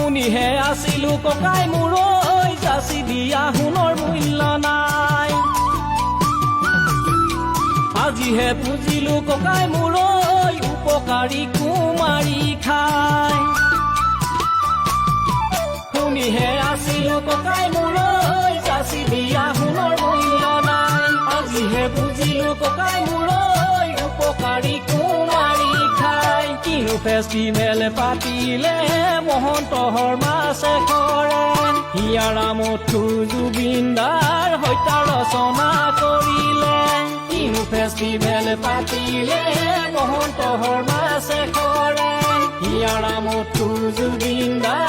শুনিহে আছিলো ককাই মোৰ যাচি দিয়া সোণৰ মূল্য নাই আজিহে বুজিলো ককাই মোৰ উপকাৰী কুমাৰী খাই শুনিহে আছিলো ককাই মোৰ যাচি দিয়া সোণৰ মূল্য নাই আজিহে বুজিলো ককাই মোৰ উপকাৰী কুমাৰী খাই কিনো ফেষ্টিভেল পাতিলে মহন্তহৰ মাছে কৰে হিয়াৰা মথু জুবিনদাৰ হত্যা ৰচনা কৰিলে কিনো ফেষ্টিভেল পাতিলে মহন্তহৰ মাছে কৰে হিয়াৰা মথু জুবিনদাৰ